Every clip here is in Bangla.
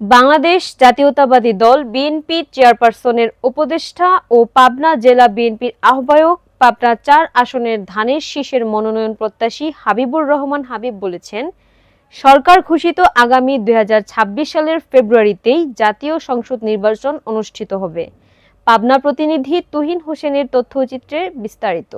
বাংলাদেশ জাতীয়তাবাদী দল বিএনপি চেয়ারপারসনের উপদেষ্টা ও পাবনা জেলা বিএনপির আহ্বায়ক পাবনা ৪ আসনের ধানের শীষের মনোনয়ন প্রত্যাশী হাবিবুর রহমান হাবিব বলেছেন, সরকার ঘোষিত আগামী ২০২৬ সালের ফেব্রুয়ারিতেই জাতীয় সংসদ নির্বাচন অনুষ্ঠিত হবে। পাবনা প্রতিনিধি তুহিন হোসেনের তথ্যচিত্রে বিস্তারিত।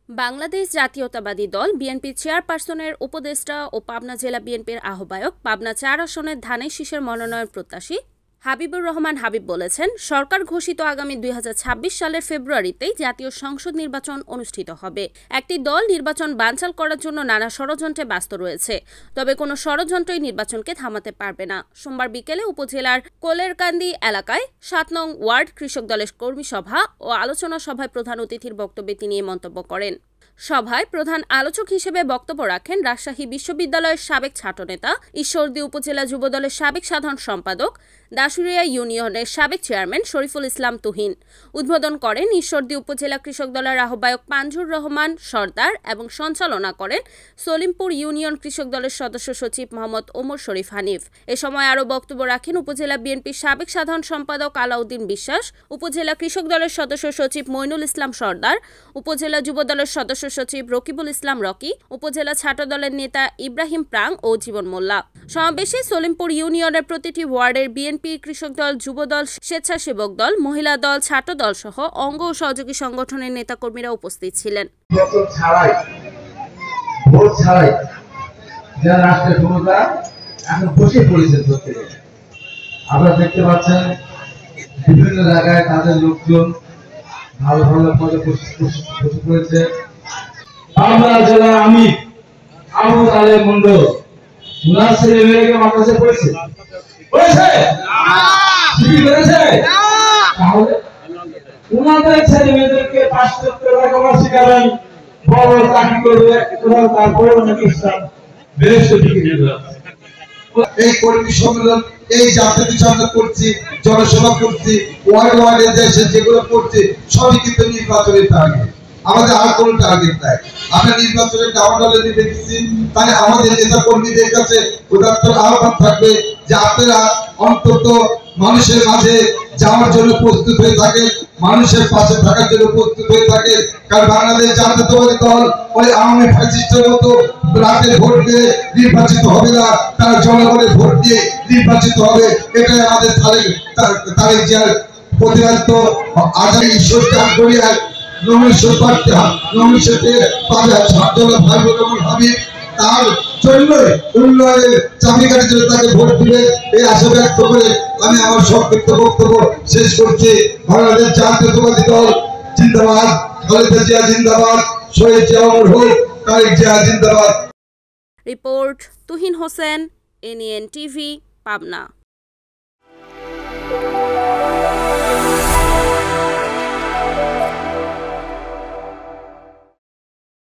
বাংলাদেশ জাতীয়তাবাদী দল বিএনপি চেয়ারপারসনের উপদেষ্টা ও পাবনা জেলা বিএনপির আহ্বায়ক পাবনা ৪ আসনের ধানের শীষের মনোনয়ন প্রত্যাশী হাবিবুর রহমান হাবিব বলেছেন, সরকার ঘোষিত আগামী ২০২৬ সালের ফেব্রুয়ারিতেই জাতীয় সংসদ নির্বাচন অনুষ্ঠিত হবে। একটি দল নির্বাচন বানচাল করার জন্য নানা ষড়যন্ত্রে ব্যস্ত রয়েছে, তবে কোনো ষড়যন্ত্রই নির্বাচনকে থামাতে পারবে না। সোমবার বিকেলে উপজেলার কোলেরকান্দি এলাকায় ৭ নং ওয়ার্ড কৃষক দলের কর্মী সভা ও আলোচনা সভায় প্রধান অতিথির বক্তব্যে তিনি এই মন্তব্য করেন। সভায় প্রধান আলোচক হিসেবে বক্তব্য রাখেন রাজশাহী বিশ্ববিদ্যালয়ের সাবেক ছাত্রনেতা, ঈশ্বরদী উপজেলা যুবদলের সাবেক সাধারণ সম্পাদক, দাসুরিয়া ইউনিয়নের সাবেক চেয়ারম্যান শরীফুল ইসলাম তুহিন। উদ্বোধন করেন ঈশ্বরদী উপজেলা কৃষক দলের আহ্বায়ক পাঞ্জুর রহমান সর্দার এবং সঞ্চালনা করেন সলিমপুর ইউনিয়ন কৃষক দলের সদস্য সচিব মোহাম্মদ ওমর শরীফ হানিফ। এ সময় আরও বক্তব্য রাখেন উপজেলা বিএনপির সাবেক সাধারণ সম্পাদক আলাউদ্দিন বিশ্বাস, উপজেলা কৃষক দলের সদস্য সচিব মইনুল ইসলাম সর্দার, উপজেলা যুব দলের সদস্য সচিব রকিবুল ইসলাম রকি, উপজেলা ছাত্র দলের নেতা ইব্রাহিম প্রাং ও জীবন মোল্লা। সমাবেশে সলিমপুর ইউনিয়নের প্রতিটি ওয়ার্ডের বিএনপি, কৃষক দল, যুব দল, স্বেচ্ছাসেবক দল, মহিলা দল, ছাত্র দল সহ অঙ্গ ও সহযোগী সংগঠনের নেতাকর্মীরা উপস্থিত ছিলেন। আপনারা দেখতে পাচ্ছেন বিভিন্ন জায়গায় তাদের লোকজন ভালো ভালো পদে বসে পড়েছে। পাবনা জেলার আমির আবু তালেব মন্ডল উনার ছেলে মেয়েকে মাদ্রাসে পড়েছে তাহলে উনাদের ছেলে মেয়েদেরকে পাশ করতে লেখাপড়া শিখাবেন, বড় চাকরি করবে, তারপরে অনেক ইসলাম বেরেস্ট টিকে দেবে। এই কর্মী সম্মেলন, এই জাতীয় সম্মেলন করছি, জনসভা করছি, ওয়ার্ড ওয়ার্ডে দেশে যেগুলো করছি সবই কিন্তু নির্বাচনের টার্গেট। আমাদের আর কোনো টার্গেট নাই। আমরা নির্বাচনের দাওয়ালে দেখেছি, তাই আমাদের নেতা কর্মীদের কাছে উদাত্ত আহ্বান থাকবে যে আপনারা অন্তত মানুষের মাঝে যাওয়ার জন্য প্রস্তুত হয়ে থাকে, মানুষের পাশে থাকার জন্য প্রস্তুত হয়ে থাকে। কারণ বাংলাদেশ জাতীয়তাবাদী দল ওই আওয়ামী ফ্যাসিস্টের মতো রাতের ভোট দিয়ে নির্বাচিত হবে না, তারা জনগণের ভোট দিয়ে নির্বাচিত হবে। এটাই আমাদের তারেক জিয়ার প্রতিবাদ্য। আজ ঈশ্বর দান করিয়া তার জন্য উন্নয়নের চাবিকাঠির জন্য তাকে ভোট দিবে এই আশা ব্যক্ত করে আমি আমার সংক্ষিপ্ত বক্তব্য শেষ করছি। বাংলাদেশ জাতীয়তাবাদী দল জিন্দাবাদ, খালেদা জিয়া জিন্দাবাদ, শহীদ জিয়া অমর হোক, তারেক জিয়া জিন্দাবাদ। Report Tuhin Hossain, NN TV, Pabna.